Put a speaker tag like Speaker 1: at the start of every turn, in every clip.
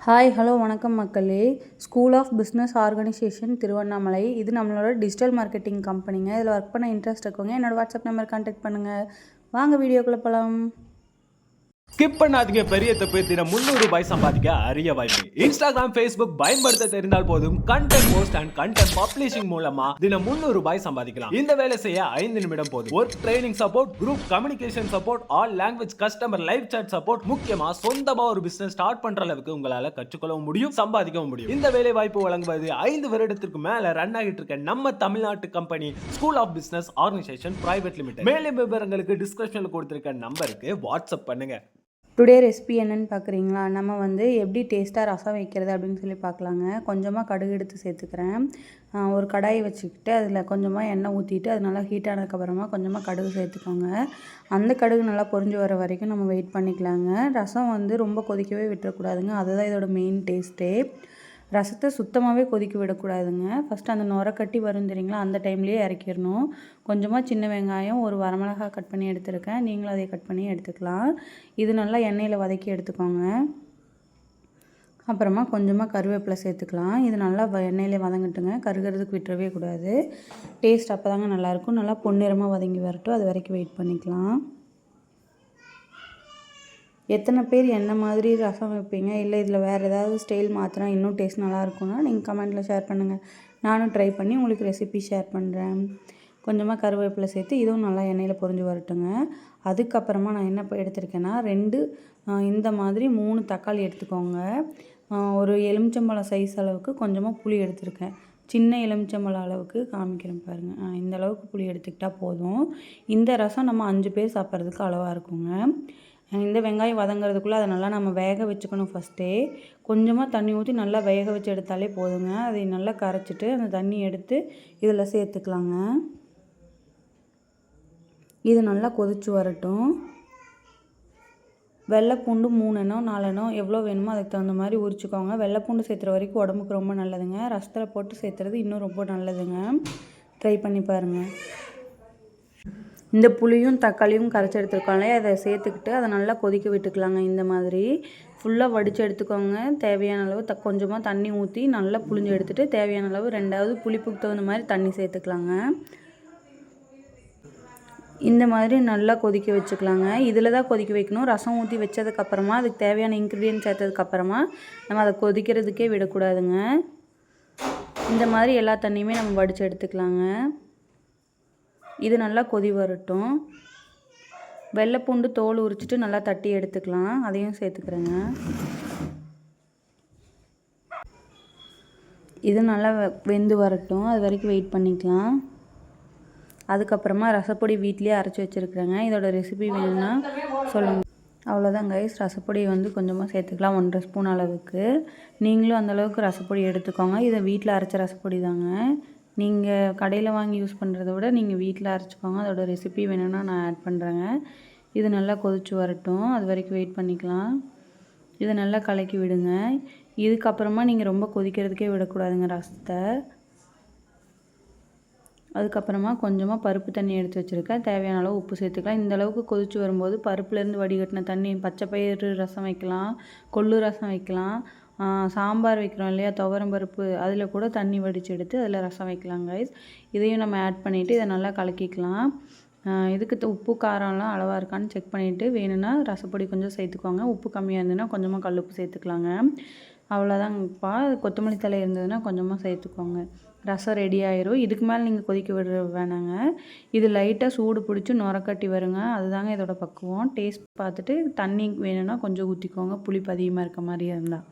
Speaker 1: Hi hello வணக்கம் மக்களே. School of business organisation Tiruvannamalai. இது நம்மளோட டிஜிட்டல் மார்க்கெட்டிங் கம்பெனிங்க. இதில் ஒர்க் பண்ண இன்ட்ரெஸ்ட் இருக்கவங்க என்னோடய வாட்ஸ்அப் நம்பர் கான்டாக்ட் பண்ணுங்கள். வாங்க வீடியோக்குள்ளே போகலாம்.
Speaker 2: ஸ்கிப் பண்ணாதீங்க. பெரிய தப்பு. தினம் 300 ரூபாய் சம்பாதிக்க அரிய வாய்ப்பு. இன்ஸ்டாகிராம், ஃபேஸ்புக் பயன்படுத்த தெரிந்தால் போதும். Content post and content publishing மூலமா தினம் 300 ரூபாய் சம்பாதிக்கலாம். இந்த வேலை செய்ய 5 நிமிடம் போதும். Work training support, group communication support, all language customer live chat support. முக்கியமா சொந்தமா ஒரு பிசினஸ் ஸ்டார்ட் பண்ற அளவுக்கு உங்களால கற்றுக்கொள்ளவும் முடியும், சம்பாதிக்கவும் முடியும். இந்த வேலை வாய்ப்பு வழங்குவது 5 வருடத்திற்கு மேல ரன் ஆகிட்டு இருக்க நம்ம தமிழ்நாட்டு company school of business organisation private limited. மேலும் விவரங்களுக்கு டிஸ்கிரிப்ஷன்ல கொடுத்திருக்க நம்பருக்கு வாட்ஸ்அப் பண்ணுங்க.
Speaker 1: டுடே ரெசிபி என்னன்னு பார்க்குறீங்களா? நம்ம எப்படி டேஸ்ட்டாக ரசம் வைக்கிறது அப்படின்னு சொல்லி பார்க்கலாங்க. கொஞ்சமாக கடுகு எடுத்து சேர்த்துக்கிறேன். ஒரு கடாயை வச்சுக்கிட்டு அதில் கொஞ்சமாக எண்ணெய் ஊற்றிட்டு அது நல்லா ஹீட் ஆனதுக்கப்புறமா கொஞ்சமாக கடுகு சேர்த்துக்கோங்க. அந்த கடுகு நல்லா பொரிஞ்சு வர வரைக்கும் நம்ம வெயிட் பண்ணிக்கலாங்க. ரசம் ரொம்ப கொதிக்கவே விட்டுறக்கூடாதுங்க. அதுதான் இதோட மெயின் டேஸ்ட்டே. ரசத்தை சுத்தமாகவே கொதிக்க விடக்கூடாதுங்க. ஃபஸ்ட்டு அந்த நுர கட்டி வரும் தெரியுங்களா, அந்த டைம்லேயே இறக்கிடணும். கொஞ்சமாக சின்ன வெங்காயம், ஒரு வரமிளகா கட் பண்ணி எடுத்துருக்கேன். நீங்களும் அதை கட் பண்ணி எடுத்துக்கலாம். இது நல்லா எண்ணெயில் வதக்கி எடுத்துக்கோங்க. அப்புறமா கொஞ்சமாக கருவேப்பிலை சேர்த்துக்கலாம். இது நல்லா எண்ணெயிலே வதங்கட்டுங்க. கருகிறதுக்கு விட்டுறவே கூடாது. டேஸ்ட் அப்போ தாங்க நல்லாயிருக்கும். நல்லா பொன்னிறமாக வதங்கி வரட்டும். அது வரைக்கும் வெயிட் பண்ணிக்கலாம். எத்தனை பேர் என்ன மாதிரி ரசம் வைப்பீங்க, இல்லை இதில் வேறு ஏதாவது ஸ்டைல் மாற்றினா இன்னும் டேஸ்ட் நல்லாயிருக்குன்னா நீங்கள் கமெண்ட்டில் ஷேர் பண்ணுங்கள். நானும் ட்ரை பண்ணி உங்களுக்கு ரெசிபி ஷேர் பண்ணுறேன். கொஞ்சமாக கருவேப்பிலை சேர்த்து இதுவும் நல்லா எண்ணெயில் பொரிஞ்சு வரட்டுங்க. அதுக்கப்புறமா நான் என்ன எடுத்திருக்கேன்னா 2 இந்த மாதிரி 3 தக்காளி எடுத்துக்கோங்க. ஒரு எலுமிச்சம்பழம் சைஸ் அளவுக்கு கொஞ்சமாக புளி எடுத்திருக்கேன். சின்ன எலுமிச்சம்பழம் அளவுக்கு காமிக்கிறேன் பாருங்கள். இந்த அளவுக்கு புளி எடுத்துக்கிட்டால் போதும். இந்த ரசம் நம்ம 5 பேர் சாப்பிட்றதுக்கு அளவாக இருக்குங்க. இந்த வெங்காயம் வதங்கிறதுக்குள்ளே அதை நல்லா நம்ம வேக வச்சுக்கணும். ஃபஸ்ட்டே கொஞ்சமாக தண்ணி ஊற்றி நல்லா வேக வச்சு எடுத்தாலே போதுங்க. அதை நல்லா கரைச்சிட்டு அந்த தண்ணி எடுத்து இதில் சேர்த்துக்கலாங்க. இது நல்லா கொதிச்சு வரட்டும். வெள்ளைப்பூண்டு 3 எண்ணம் 4 எண்ணம் எவ்வளோ வேணுமோ அதுக்கு தகுந்த மாதிரி உரிச்சுக்கோங்க. வெள்ளைப்பூண்டு சேர்த்துற வரைக்கும் உடம்புக்கு ரொம்ப நல்லதுங்க. ரசத்தில் போட்டு சேர்த்துறது இன்னும் ரொம்ப நல்லதுங்க. ட்ரை பண்ணி பாருங்கள். இந்த புளியும் தக்காளியும் கரைச்சி எடுத்துருக்கோம்ல, அதை சேர்த்துக்கிட்டு அதை நல்லா கொதிக்க விட்டுக்கலாங்க. இந்த மாதிரி ஃபுல்லாக வடித்து எடுத்துக்கோங்க. தேவையான அளவு கொஞ்சமாக தண்ணி ஊற்றி நல்லா புளிஞ்சு எடுத்துகிட்டு தேவையான அளவு 2வது புளிப்புக்கு தகுந்த மாதிரி தண்ணி சேர்த்துக்கலாங்க. இந்த மாதிரி நல்லா கொதிக்க வச்சுக்கலாங்க. இதில் தான் கொதிக்க வைக்கணும். ரசம் ஊற்றி வச்சதுக்கப்புறமா அதுக்கு தேவையான இன்க்ரீடியன்ட் சேர்த்ததுக்கப்புறமா நம்ம அதை கொதிக்கிறதுக்கே விடக்கூடாதுங்க. இந்த மாதிரி எல்லா தண்ணியுமே நம்ம வடித்து எடுத்துக்கலாங்க. இது நல்லா கொதி வரட்டும். வெள்ளைப்பூண்டு தோல் உரிச்சிட்டு நல்லா தட்டி எடுத்துக்கலாம். அதையும் சேர்த்துக்கிறேங்க. இது நல்லா வெந்து வரட்டும். அது வரைக்கும் வெயிட் பண்ணிக்கலாம். அதுக்கப்புறமா ரசப்பொடி வீட்லேயே அரைச்சி வச்சுருக்குறேங்க. இதோட ரெசிபி வேணும்னா சொல்லுங்கள். அவ்வளோதான் கைஸ். ரசப்பொடி கொஞ்சமாக சேர்த்துக்கலாம். 1.5 ஸ்பூன் அளவுக்கு. நீங்களும் அந்தளவுக்கு ரசப்பொடி எடுத்துக்கோங்க. இதை வீட்டில் அரைச்ச ரசப்பொடி தாங்க. நீங்கள் கடையில் வாங்கி யூஸ் பண்ணுறத விட நீங்கள் வீட்டில் அரைச்சிக்கோங்க. அதோட ரெசிபி வேணும்னா நான் ஆட் பண்ணுறேங்க. இது நல்லா கொதிச்சு வரட்டும். அது வரைக்கும் வெயிட் பண்ணிக்கலாம். இதை நல்லா கலக்கி விடுங்க. இதுக்கப்புறமா நீங்கள் ரொம்ப கொதிக்கிறதுக்கே விடக்கூடாதுங்க ரசத்தை. அதுக்கப்புறமா கொஞ்சமாக பருப்பு தண்ணி எடுத்து வச்சுருக்கேன். தேவையான அளவு உப்பு சேர்த்துக்கலாம். இந்த அளவுக்கு கொதிச்சு வரும்போது பருப்புலேருந்து வடிகட்டின தண்ணி, பச்சை பயிறு ரசம் வைக்கலாம், கொள்ளு ரசம் வைக்கலாம், சாம்பார் வைக்கிறோம் இல்லையா, துவரம் பருப்பு, அதில் கூட தண்ணி வடித்து எடுத்து அதில் ரசம் வைக்கலாம் கைஸ். இதையும் நம்ம ஆட் பண்ணிவிட்டு இதை நல்லா கலக்கிக்கலாம். இதுக்கு உப்பு காரம்லாம் அளவாக இருக்கான்னு செக் பண்ணிவிட்டு வேணும்னா ரசப்பொடி கொஞ்சம் சேர்த்துக்கோங்க. உப்பு கம்மியாக இருந்ததுன்னா கொஞ்சமாக கல் உப்பு சேர்த்துக்கலாங்க. அவ்வளோதாங்கப்பா. கொத்தமல்லி தழை இருந்ததுன்னா கொஞ்சமாக சேர்த்துக்கோங்க. ரசம் ரெடி ஆயிரும். இதுக்கு மேலே நீங்கள் கொதிக்க விட வேணாங்க. இது லைட்டாக சூடு பிடிச்சி நுரக்கட்டி வருங்க. அதுதாங்க இதோட பக்குவம். டேஸ்ட் பார்த்துட்டு தண்ணி வேணும்னா கொஞ்சம் ஊற்றிக்கோங்க, புளிப்பு அதிகமாக இருக்க மாதிரி இருந்தால்.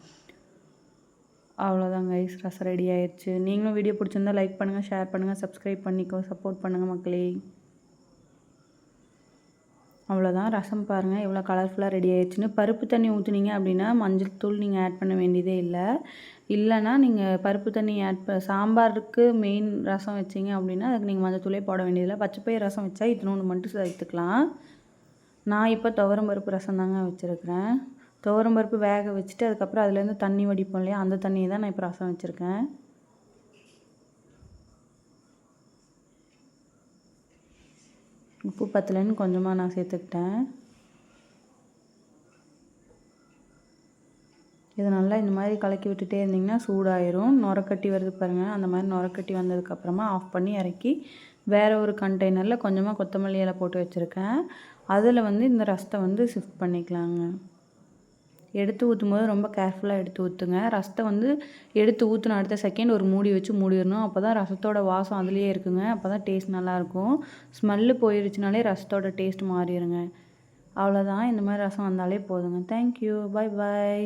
Speaker 1: அவ்வளோதாங்க கைஸ். ரசம் ரெடி ஆயிடுச்சு. நீங்களும் வீடியோ பிடிச்சிருந்தா லைக் பண்ணுங்கள், ஷேர் பண்ணுங்கள், சப்ஸ்கிரைப் பண்ணிக்கோ, சப்போர்ட் பண்ணுங்கள் மக்களே. அவ்வளோதான். ரசம் பாருங்கள் எவ்வளோ கலர்ஃபுல்லாக ரெடி ஆயிடுச்சுன்னு. பருப்பு தண்ணி ஊற்றுனீங்க அப்படின்னா மஞ்சள் தூள் நீங்கள் ஆட் பண்ண வேண்டியதே இல்லை. இல்லைன்னா நீங்கள் பருப்பு தண்ணி சாம்பாருக்கு மெயின் ரசம் வச்சிங்க அப்படின்னா அதுக்கு நீங்கள் மஞ்சள் தூளே போட வேண்டியதில்லை. பச்சைப்பயிர் ரசம் வச்சா இத்தினோண்டு மட்டும் சேர்த்துக்கலாம். நான் இப்போ துவரம் பருப்பு ரசம் தாங்க வச்சுருக்கிறேன். துவரம் பருப்பு வேக வச்சுட்டு அதுக்கப்புறம் அதுலேருந்து தண்ணி வடிப்போம் இல்லையா, அந்த தண்ணியை தான் நான் இப்போ ரசம் வச்சுருக்கேன். உப்பு பத்தலைன்னு கொஞ்சமாக நான் சேர்த்துக்கிட்டேன். இது நல்லா இந்த மாதிரி கலக்கி விட்டுட்டே இருந்திங்கன்னா சூடாயிரும். நுரக்கட்டி வருது பாருங்கள், அந்த மாதிரி நுரக்கட்டி வந்ததுக்கப்புறமா ஆஃப் பண்ணி இறக்கி வேறு ஒரு கண்டெய்னரில் கொஞ்சமாக கொத்தமல்லி இலை போட்டு வச்சுருக்கேன். அதில் வந்து இந்த ரசத்தை வந்து ஷிஃப்ட் பண்ணிக்கலாங்க. எடுத்து ஊற்றும்போது ரொம்ப கேர்ஃபுல்லாக எடுத்து ஊற்றுங்க. ரசத்தை வந்து எடுத்து ஊற்றின அடுத்த செகண்ட் ஒரு மூடி வச்சு மூடிடணும். அப்போ தான் ரசத்தோட வாசம் அதுலேயே இருக்குங்க. அப்போ தான் டேஸ்ட் நல்லாயிருக்கும். ஸ்மெல்லு போயிடுச்சுனாலே ரசத்தோட டேஸ்ட் மாறிடுங்க. அவ்வளோதான், இந்த மாதிரி ரசம் வந்தாலே போதுங்க. தேங்க்யூ, பாய் பாய்.